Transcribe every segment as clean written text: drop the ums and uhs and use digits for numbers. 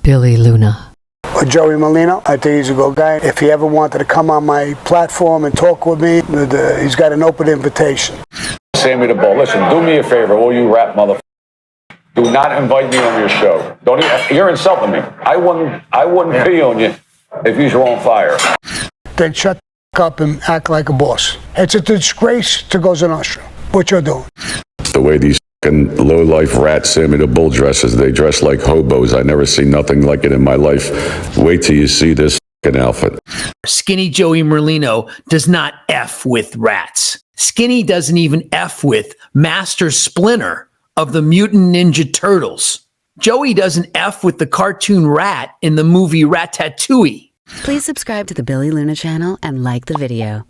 Billy Luna. Or Joey Merlino. I think he's a good guy. If he ever wanted to come on my platform and talk with me, he's got an open invitation. Sammy the Bull, listen, do me a favor, all you rap motherfuckers. Do not invite me on your show. Don't even, you're insulting me. I wouldn't be on you if you were on fire. Then shut up and act like a boss. It's a disgrace to Cosa Nostra, what you're doing. The way these low-life rats, Sammy the Bull dresses, they dress like hobos. I never seen nothing like it in my life. Wait till you see this outfit. Skinny Joey Merlino does not F with rats. Skinny doesn't even F with Master Splinter of the Mutant Ninja Turtles. Joey doesn't F with the cartoon rat in the movie Ratatouille. Please subscribe to the Billy Luna channel and like the video.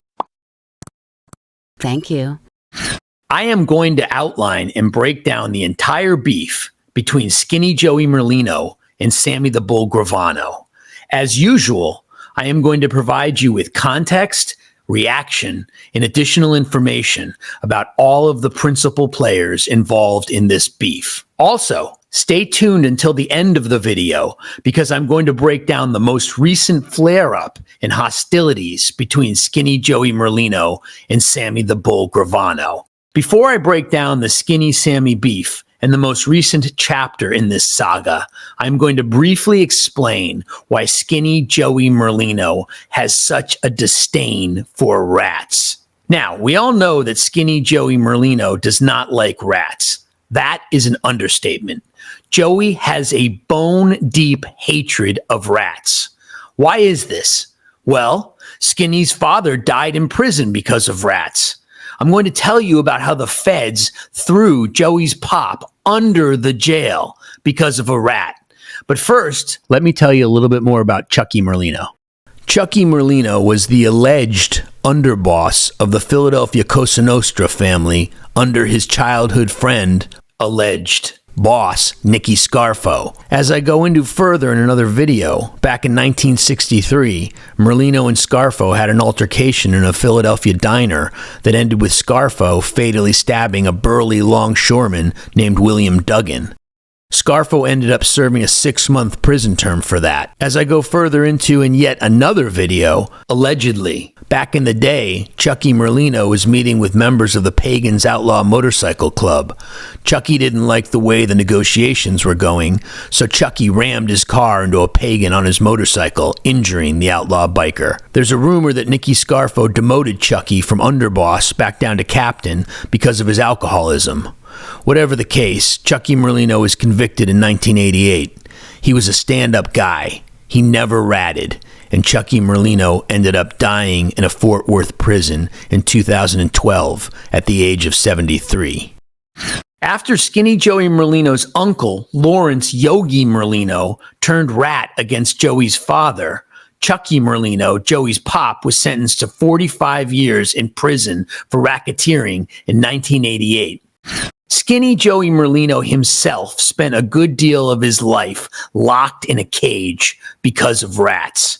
Thank you. I am going to outline and break down the entire beef between Skinny Joey Merlino and Sammy the Bull Gravano. As usual, I am going to provide you with context, reaction, and additional information about all of the principal players involved in this beef. Also, stay tuned until the end of the video because I'm going to break down the most recent flare-up in hostilities between Skinny Joey Merlino and Sammy the Bull Gravano. Before I break down the Skinny Sammy beef and the most recent chapter in this saga, I'm going to briefly explain why Skinny Joey Merlino has such a disdain for rats. Now, we all know that Skinny Joey Merlino does not like rats. That is an understatement. Joey has a bone-deep hatred of rats. Why is this? Well, Skinny's father died in prison because of rats. I'm going to tell you about how the feds threw Joey's pop under the jail because of a rat. But first, let me tell you a little bit more about Chucky Merlino. Chucky Merlino was the alleged underboss of the Philadelphia Cosa Nostra family under his childhood friend, alleged boss, Nicky Scarfo. As I go into further in another video, back in 1963, Merlino and Scarfo had an altercation in a Philadelphia diner that ended with Scarfo fatally stabbing a burly longshoreman named William Duggan. Scarfo ended up serving a 6-month prison term for that. As I go further into in yet another video, allegedly, back in the day, Chucky Merlino was meeting with members of the Pagans Outlaw Motorcycle Club. Chucky didn't like the way the negotiations were going, so Chucky rammed his car into a pagan on his motorcycle, injuring the outlaw biker. There's a rumor that Nicky Scarfo demoted Chucky from underboss back down to captain because of his alcoholism. Whatever the case, Chucky Merlino was convicted in 1988. He was a stand-up guy. He never ratted. And Chucky Merlino ended up dying in a Fort Worth prison in 2012 at the age of 73. After Skinny Joey Merlino's uncle, Lawrence Yogi Merlino, turned rat against Joey's father, Chucky Merlino, Joey's pop, was sentenced to 45 years in prison for racketeering in 1988. Skinny Joey Merlino himself spent a good deal of his life locked in a cage because of rats.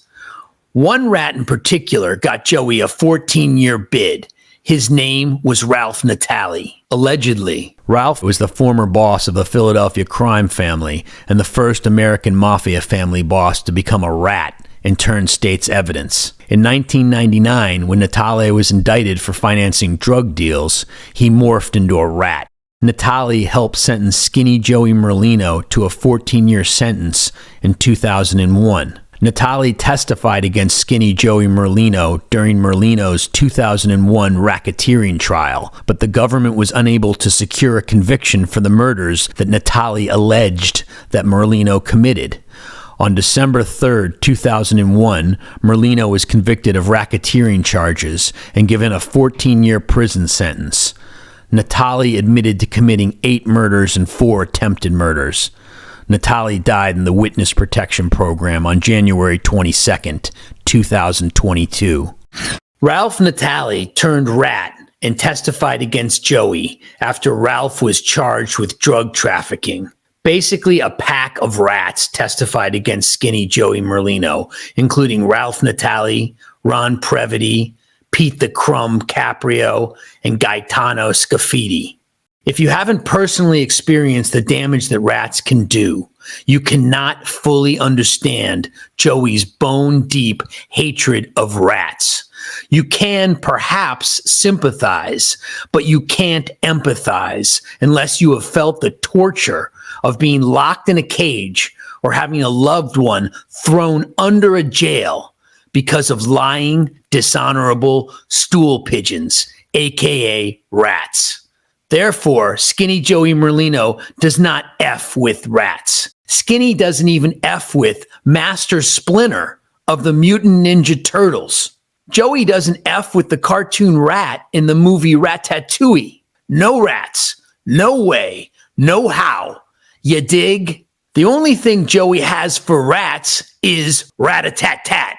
One rat in particular got Joey a 14-year bid. His name was Ralph Natali. Allegedly, Ralph was the former boss of the Philadelphia crime family and the first American Mafia family boss to become a rat and turn state's evidence. In 1999, when Natali was indicted for financing drug deals, he morphed into a rat. Natali helped sentence Skinny Joey Merlino to a 14-year sentence in 2001. Natali testified against Skinny Joey Merlino during Merlino's 2001 racketeering trial, but the government was unable to secure a conviction for the murders that Natali alleged that Merlino committed. On December 3, 2001, Merlino was convicted of racketeering charges and given a 14-year prison sentence. Natali admitted to committing 8 murders and 4 attempted murders. Natali died in the Witness Protection Program on January 22, 2022. Ralph Natali turned rat and testified against Joey after Ralph was charged with drug trafficking. Basically, a pack of rats testified against Skinny Joey Merlino, including Ralph Natali, Ron Previty, Pete the Crumb Caprio, and Gaetano Scafidi. If you haven't personally experienced the damage that rats can do, you cannot fully understand Joey's bone-deep hatred of rats. You can perhaps sympathize, but you can't empathize unless you have felt the torture of being locked in a cage or having a loved one thrown under a jail because of lying, dishonorable stool pigeons, aka rats. Therefore, Skinny Joey Merlino does not F with rats. Skinny doesn't even F with Master Splinter of the Mutant Ninja Turtles. Joey doesn't F with the cartoon rat in the movie Ratatouille. No rats, no way, no how. You dig? The only thing Joey has for rats is rat-a-tat-tat.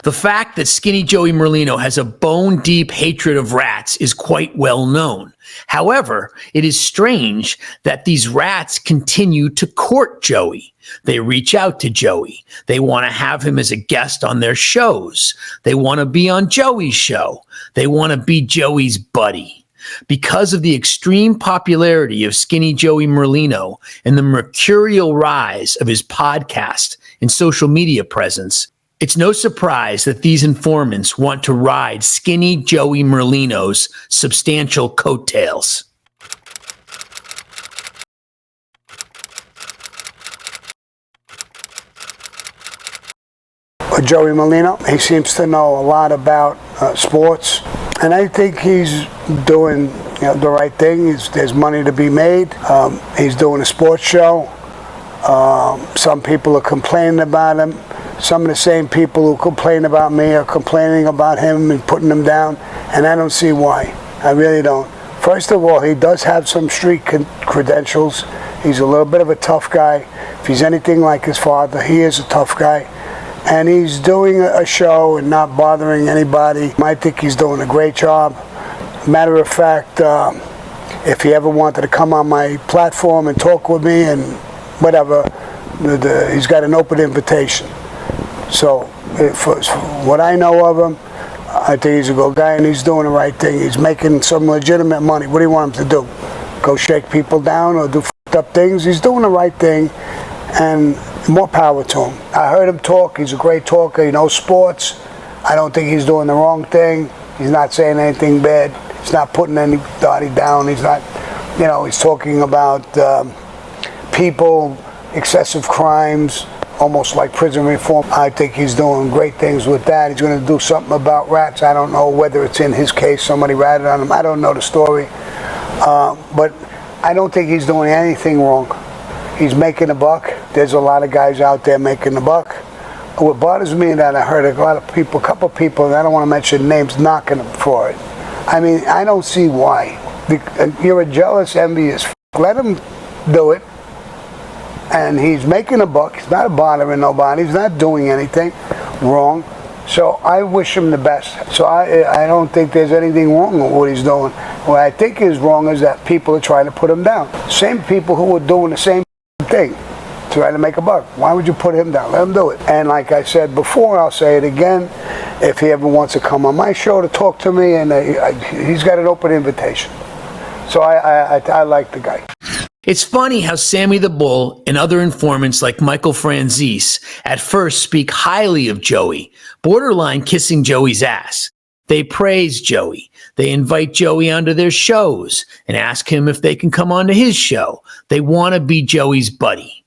The fact that Skinny Joey Merlino has a bone-deep hatred of rats is quite well known. However, it is strange that these rats continue to court Joey. They reach out to Joey. They want to have him as a guest on their shows. They want to be on Joey's show. They want to be Joey's buddy. Because of the extreme popularity of Skinny Joey Merlino and the mercurial rise of his podcast and social media presence, it's no surprise that these informants want to ride Skinny Joey Merlino's substantial coattails. Joey Merlino, he seems to know a lot about sports, and I think he's doing the right thing. There's money to be made. He's doing a sports show. Some people are complaining about him. Some of the same people who complain about me are complaining about him and putting him down, and I don't see why. I really don't. First of all, he does have some street credentials. He's a little bit of a tough guy. If he's anything like his father, he is a tough guy. And he's doing a show and not bothering anybody. I think he's doing a great job. Matter of fact, if he ever wanted to come on my platform and talk with me and whatever, he's got an open invitation. So, for what I know of him, I think he's a good guy and he's doing the right thing. He's making some legitimate money. What do you want him to do? Go shake people down or do f***ed up things? He's doing the right thing, and more power to him. I heard him talk. He's a great talker. He knows sports. I don't think he's doing the wrong thing. He's not saying anything bad. He's not putting anybody down. He's not, he's talking about people, excessive crimes, almost like prison reform. I think he's doing great things with that. He's going to do something about rats. I don't know whether it's in his case. Somebody ratted on him. I don't know the story. But I don't think he's doing anything wrong. He's making a buck. There's a lot of guys out there making a buck. What bothers me is that I heard a couple of people, and I don't want to mention names, knocking him for it. I mean, I don't see why. You're a jealous, envious f***. Let him do it. And he's making a buck. He's not bothering nobody. He's not doing anything wrong. So I wish him the best. So I don't think there's anything wrong with what he's doing. What I think is wrong is that people are trying to put him down. Same people who are doing the same thing, trying to make a buck. Why would you put him down? Let him do it. And like I said before, I'll say it again. If he ever wants to come on my show to talk to me, and he's got an open invitation. So I like the guy. It's funny how Sammy the Bull and other informants like Michael Franzese at first speak highly of Joey, borderline kissing Joey's ass. They praise Joey. They invite Joey onto their shows and ask him if they can come onto his show. They want to be Joey's buddy.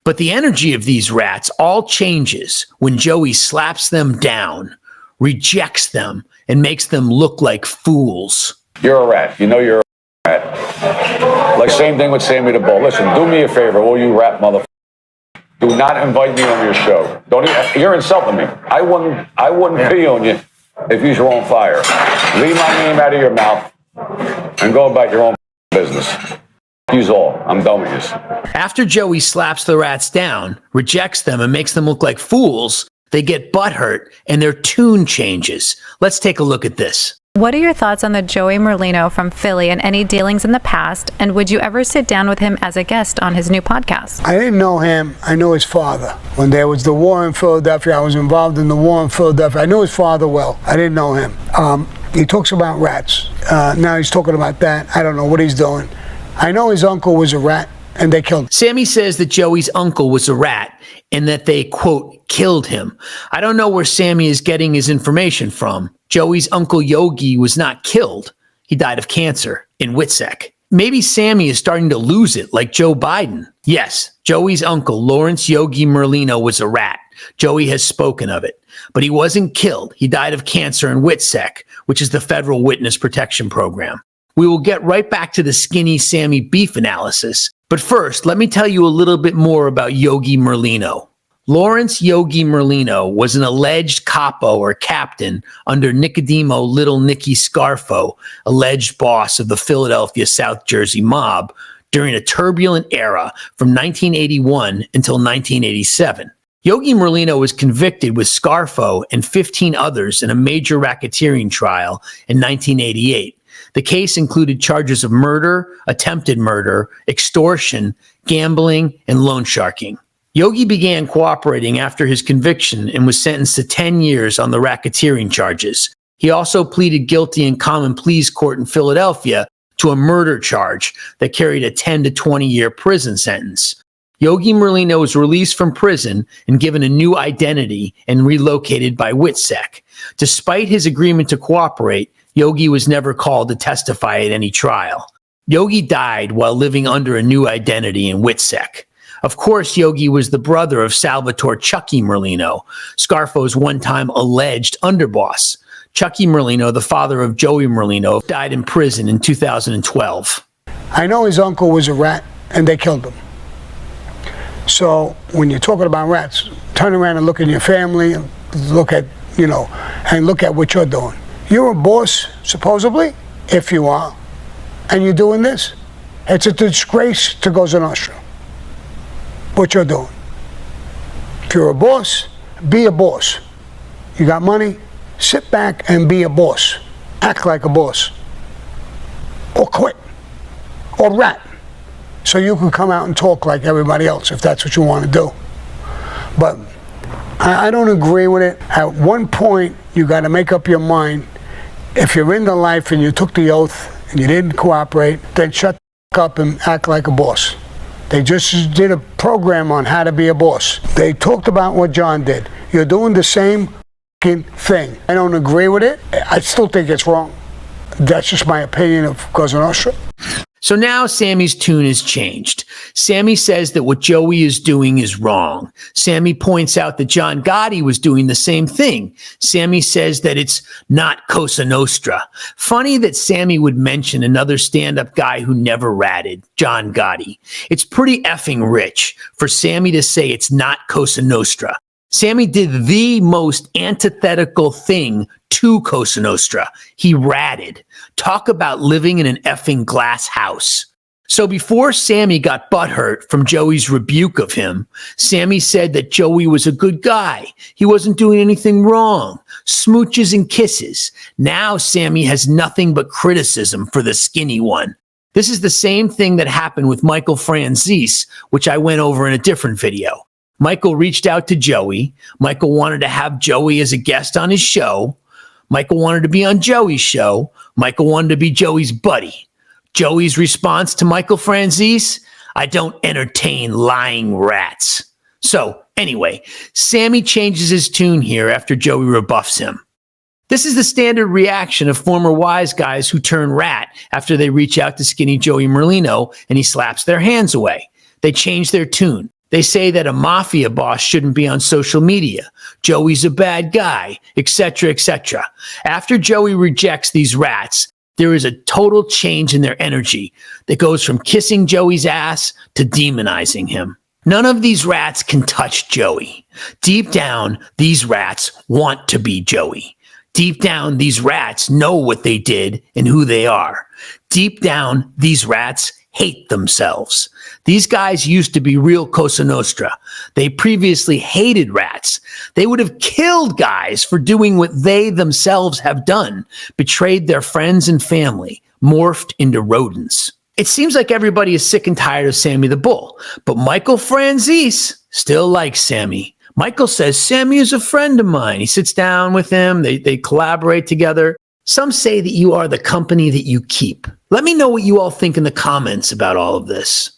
But the energy of these rats all changes when Joey slaps them down, rejects them, and makes them look like fools. You're a rat. You know you're a rat. Like same thing with Sammy the Bull. Listen, do me a favor, all you rat motherfuckers. Do not invite me on your show. You're insulting me. I wouldn't pee on you if you were on fire. Leave my name out of your mouth and go about your own business. Use all. I'm done with this. After Joey slaps the rats down, rejects them, and makes them look like fools, they get butthurt and their tune changes. Let's take a look at this. What are your thoughts on the Joey Merlino from Philly and any dealings in the past? And would you ever sit down with him as a guest on his new podcast? I didn't know him. I knew his father. When there was the war in Philadelphia, I was involved in the war in Philadelphia. I knew his father well. I didn't know him. He talks about rats. Now he's talking about that. I don't know what he's doing. I know his uncle was a rat, and they killed him. Sammy says that Joey's uncle was a rat and that they, quote, killed him. I don't know where Sammy is getting his information from. Joey's uncle Yogi was not killed. He died of cancer in Witsec. Maybe Sammy is starting to lose it like Joe Biden. Yes, Joey's uncle, Lawrence Yogi Merlino, was a rat. Joey has spoken of it. But he wasn't killed. He died of cancer in Witsec, which is the federal witness protection program. We will get right back to the Skinny Sammy beef analysis. But first, let me tell you a little bit more about Yogi Merlino. Lawrence Yogi Merlino was an alleged capo or captain under Nicodemo Little Nicky Scarfo, alleged boss of the Philadelphia South Jersey mob, during a turbulent era from 1981 until 1987. Yogi Merlino was convicted with Scarfo and 15 others in a major racketeering trial in 1988. The case included charges of murder, attempted murder, extortion, gambling, and loan sharking. Yogi began cooperating after his conviction and was sentenced to 10 years on the racketeering charges. He also pleaded guilty in common pleas court in Philadelphia to a murder charge that carried a 10 to 20-year prison sentence. Yogi Merlino was released from prison and given a new identity and relocated by Witsec. Despite his agreement to cooperate, Yogi was never called to testify at any trial. Yogi died while living under a new identity in Witsec. Of course, Yogi was the brother of Salvatore Chucky Merlino, Scarfo's one-time alleged underboss. Chucky Merlino, the father of Joey Merlino, died in prison in 2012. I know his uncle was a rat, and they killed him. So when you're talking about rats, turn around and look at your family, and look at what you're doing. You're a boss, supposedly, if you are, and you're doing this. It's a disgrace to Cosa Nostra, what you're doing. If you're a boss, be a boss. You got money, sit back and be a boss. Act like a boss. Or quit. Or rat. So you can come out and talk like everybody else if that's what you want to do. But I don't agree with it. At one point, you got to make up your mind. If you're in the life and you took the oath and you didn't cooperate, then shut the up and act like a boss. They just did a program on how to be a boss. They talked about what John did. You're doing the same thing. I don't agree with it. I still think it's wrong. That's just my opinion of Cosa Nostra. So now Sammy's tune has changed. Sammy says that what Joey is doing is wrong. Sammy points out that John Gotti was doing the same thing. Sammy says that it's not Cosa Nostra. Funny that Sammy would mention another stand-up guy who never ratted, John Gotti. It's pretty effing rich for Sammy to say it's not Cosa Nostra. Sammy did the most antithetical thing to Cosa Nostra. He ratted. Talk about living in an effing glass house. So before Sammy got butthurt from Joey's rebuke of him, Sammy said that Joey was a good guy. He wasn't doing anything wrong. Smooches and kisses. Now Sammy has nothing but criticism for the skinny one. This is the same thing that happened with Michael Franzese, which I went over in a different video. Michael reached out to Joey. Michael wanted to have Joey as a guest on his show. Michael wanted to be on Joey's show. Michael wanted to be Joey's buddy. Joey's response to Michael Franzese: I don't entertain lying rats. So anyway, Sammy changes his tune here after Joey rebuffs him. This is the standard reaction of former wise guys who turn rat after they reach out to Skinny Joey Merlino and he slaps their hands away. They change their tune. They say that a mafia boss shouldn't be on social media. Joey's a bad guy, etc., etc. After Joey rejects these rats, there is a total change in their energy that goes from kissing Joey's ass to demonizing him. None of these rats can touch Joey. Deep down, these rats want to be Joey. Deep down, these rats know what they did and who they are. Deep down, these rats hate themselves. These guys used to be real Cosa Nostra. They previously hated rats. They would have killed guys for doing what they themselves have done, betrayed their friends and family, morphed into rodents. It seems like everybody is sick and tired of Sammy the Bull, but Michael Franzese still likes Sammy. Michael says Sammy is a friend of mine. He sits down with him. They collaborate together. Some say that you are the company that you keep. Let me know what you all think in the comments about all of this.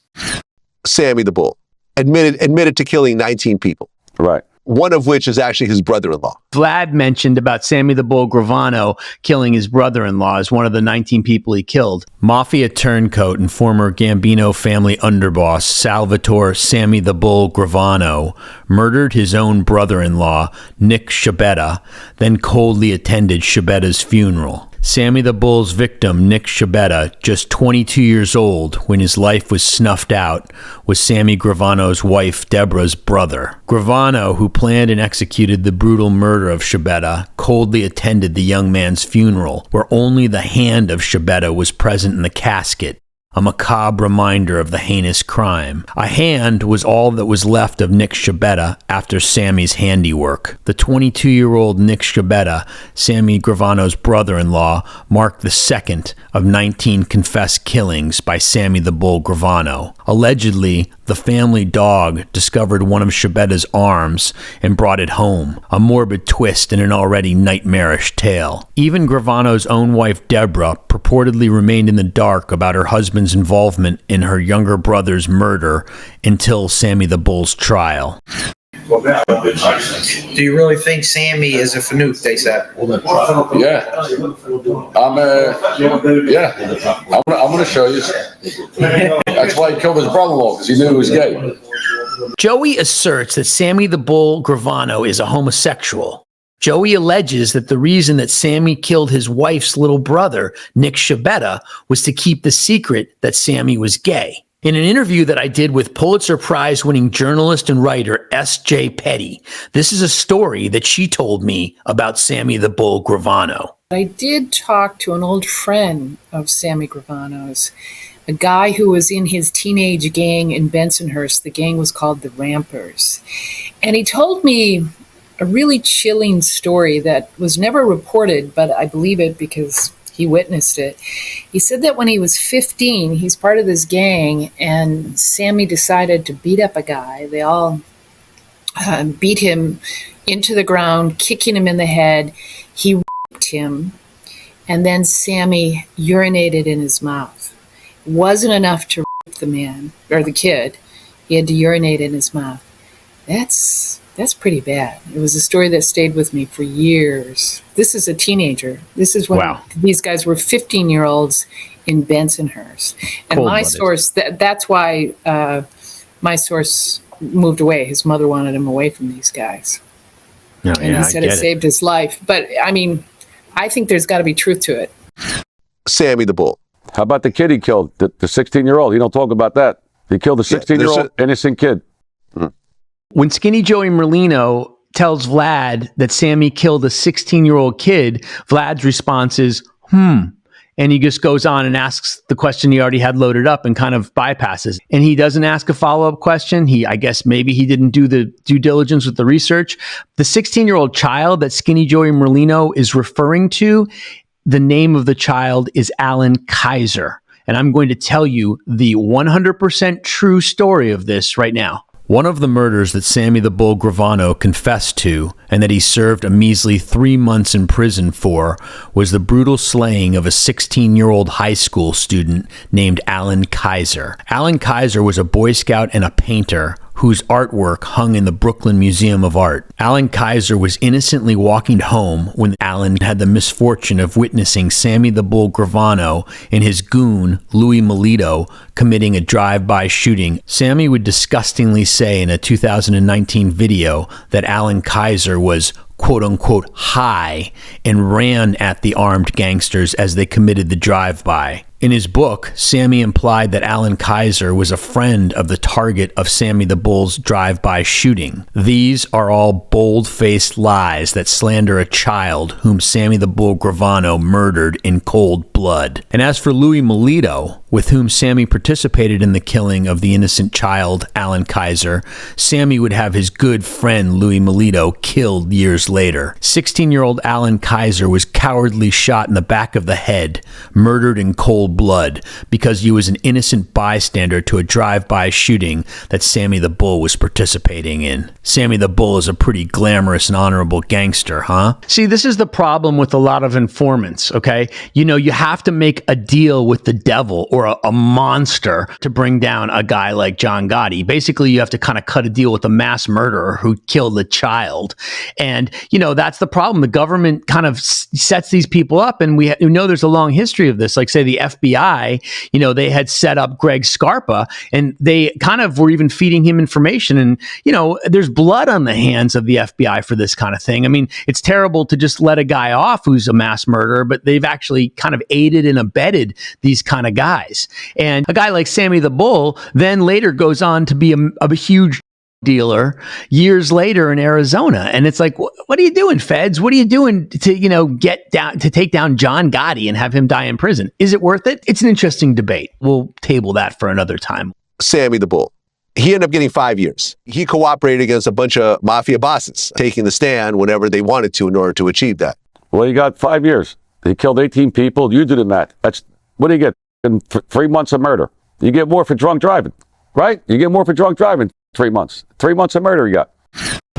Sammy the Bull admitted to killing 19 people. Right. One of which is actually his brother-in-law. Vlad mentioned about Sammy the Bull Gravano killing his brother-in-law as one of the 19 people he killed. Mafia turncoat and former Gambino family underboss Salvatore Sammy the Bull Gravano murdered his own brother-in-law, Nick Sciabetta, then coldly attended Sciabetta's funeral. Sammy the Bull's victim, Nick Sciabetta, just 22 years old when his life was snuffed out, was Sammy Gravano's wife, Deborah's brother. Gravano, who planned and executed the brutal murder of Sciabetta, coldly attended the young man's funeral, where only the hand of Sciabetta was present in the casket, a macabre reminder of the heinous crime. A hand was all that was left of Nick Sciabetta after Sammy's handiwork. The 22-year-old Nick Sciabetta, Sammy Gravano's brother-in-law, marked the second of 19 confessed killings by Sammy the Bull Gravano. Allegedly, the family dog discovered one of Sciabetta's arms and brought it home, a morbid twist in an already nightmarish tale. Even Gravano's own wife, Deborah, purportedly remained in the dark about her husband's involvement in her younger brother's murder until Sammy the Bull's trial. Do you really think Sammy is a fanook, they said? Yeah. I'm going to show you. That's why he killed his brother-in-law, because he knew he was gay. Joey asserts that Sammy the Bull Gravano is a homosexual. Joey alleges that the reason that Sammy killed his wife's little brother, Nick Sciabetta, was to keep the secret that Sammy was gay. In an interview that I did with Pulitzer Prize-winning journalist and writer S.J. Petty, this is a story that she told me about Sammy the Bull Gravano. I did talk to an old friend of Sammy Gravano's, a guy who was in his teenage gang in Bensonhurst. The gang was called the Rampers. And he told me a really chilling story that was never reported, but I believe it because he witnessed it. He said that when he was 15, he's part of this gang, and Sammy decided to beat up a guy. They all beat him into the ground, kicking him in the head. He raped him, and then Sammy urinated in his mouth. It wasn't enough to rape the man, or the kid. He had to urinate in his mouth. That's pretty bad. It was a story that stayed with me for years. This is a teenager. This is when these guys were 15-year-olds in Bensonhurst. And my source, that's why my source moved away. His mother wanted him away from these guys. And he said it saved his life. But, I mean, I think there's got to be truth to it. Sammy the Bull. How about the kid he killed, the 16-year-old? You don't talk about that. He killed a 16-year-old innocent kid. When Skinny Joey Merlino tells Vlad that Sammy killed a 16-year-old kid, Vlad's response is, And he just goes on and asks the question he already had loaded up and kind of bypasses. And he doesn't ask a follow-up question. I guess maybe he didn't do the due diligence with the research. The 16-year-old child that Skinny Joey Merlino is referring to, the name of the child is Alan Kaiser. And I'm going to tell you the 100% true story of this right now. One of the murders that Sammy the Bull Gravano confessed to and that he served a measly 3 months in prison for was the brutal slaying of a 16-year-old high school student named Alan Kaiser. Alan Kaiser was a Boy Scout and a painter whose artwork hung in the Brooklyn Museum of Art. Alan Kaiser was innocently walking home when Alan had the misfortune of witnessing Sammy the Bull Gravano and his goon, Louis Melito, committing a drive-by shooting. Sammy would disgustingly say in a 2019 video that Alan Kaiser was quote-unquote high and ran at the armed gangsters as they committed the drive-by. In his book, Sammy implied that Alan Kaiser was a friend of the target of Sammy the Bull's drive-by shooting. These are all bold-faced lies that slander a child whom Sammy the Bull Gravano murdered in cold blood. And as for Louis Melito, with whom Sammy participated in the killing of the innocent child, Alan Kaiser, Sammy would have his good friend Louis Melito killed years later. 16-year-old Alan Kaiser was cowardly shot in the back of the head, murdered in cold blood because he was an innocent bystander to a drive-by shooting that Sammy the Bull was participating in. Sammy the Bull is a pretty glamorous and honorable gangster, huh? See, this is the problem with a lot of informants, okay? You know, you have to make a deal with the devil or a monster to bring down a guy like John Gotti. Basically, you have to kind of cut a deal with a mass murderer who killed a child. And, you know, that's the problem. The government kind of sets these people up, and we know there's a long history of this. Like, say, the FBI, you know, they had set up Greg Scarpa, and they kind of were even feeding him information. And, you know, there's blood on the hands of the FBI for this kind of thing. I mean, it's terrible to just let a guy off who's a mass murderer, but they've actually kind of aided and abetted these kind of guys. And a guy like Sammy the Bull then later goes on to be a huge dealer years later in Arizona. And it's like, what are you doing, feds? What are you doing to, you know, take down John Gotti and have him die in prison? Is it worth it? It's an interesting debate. We'll table that for another time. Sammy the Bull. He ended up getting 5 years. He cooperated against a bunch of mafia bosses, taking the stand whenever they wanted to in order to achieve that. Well, you got 5 years. He killed 18 people. You do the math. That's what do you get in 3 months of murder? You get more for drunk driving, right? You get more for drunk driving. 3 months. 3 months of murder you got.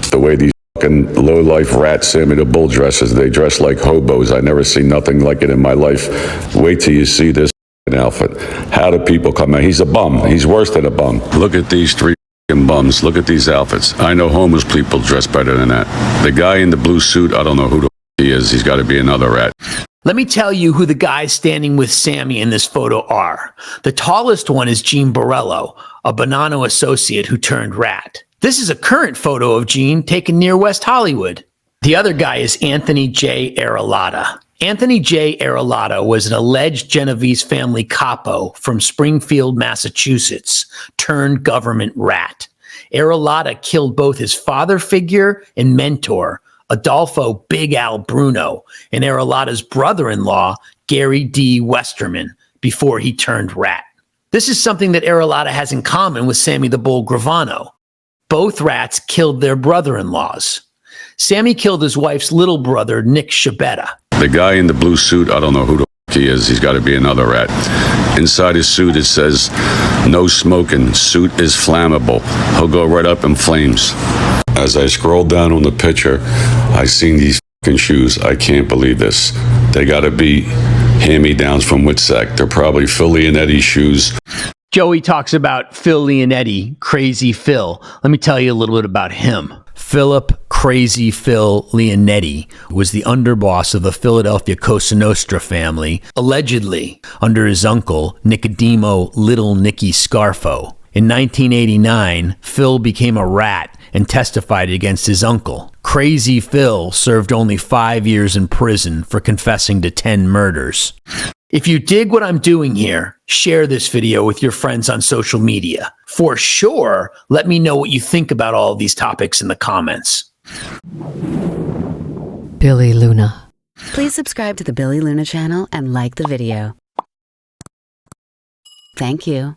The way these fucking low-life rats Sammy the Bull dresses, they dress like hobos. I never seen nothing like it in my life. Wait till you see this outfit. How do people come out? He's a bum. He's worse than a bum. Look at these three bums. Look at these outfits. I know homeless people dress better than that. The guy in the blue suit, I don't know who the he is. He's got to be another rat. Let me tell you who the guys standing with Sammy in this photo are. The tallest one is Gene Borello, a Bonanno associate who turned rat. This is a current photo of Gene taken near West Hollywood. The other guy is Anthony J. Arellata. Anthony J. Arellata was an alleged Genovese family capo from Springfield, Massachusetts, turned government rat. Arellata killed both his father figure and mentor, Adolfo Big Al Bruno, and Arellata's brother-in-law, Gary D. Westerman, before he turned rat. This is something that Arellata has in common with Sammy the Bull Gravano. Both rats killed their brother-in-laws. Sammy killed his wife's little brother, Nick Shabetta. The guy in the blue suit, I don't know who the he is. He's got to be another rat. Inside his suit, it says, "No smoking. Suit is flammable. He'll go right up in flames." As I scrolled down on the picture, I seen these fucking shoes. I can't believe this. They got to be hand-me-downs from Witsack. They're probably Phil Leonetti's shoes. Joey talks about Phil Leonetti, Crazy Phil. Let me tell you a little bit about him. Philip Crazy Phil Leonetti was the underboss of the Philadelphia Cosa Nostra family, allegedly under his uncle, Nicodemo Little Nicky Scarfo. In 1989, Phil became a rat and testified against his uncle. Crazy Phil served only 5 years in prison for confessing to 10 murders. If you dig what I'm doing here, share this video with your friends on social media. For sure, let me know what you think about all of these topics in the comments. Billy Luna. Please subscribe to the Billy Luna channel and like the video. Thank you.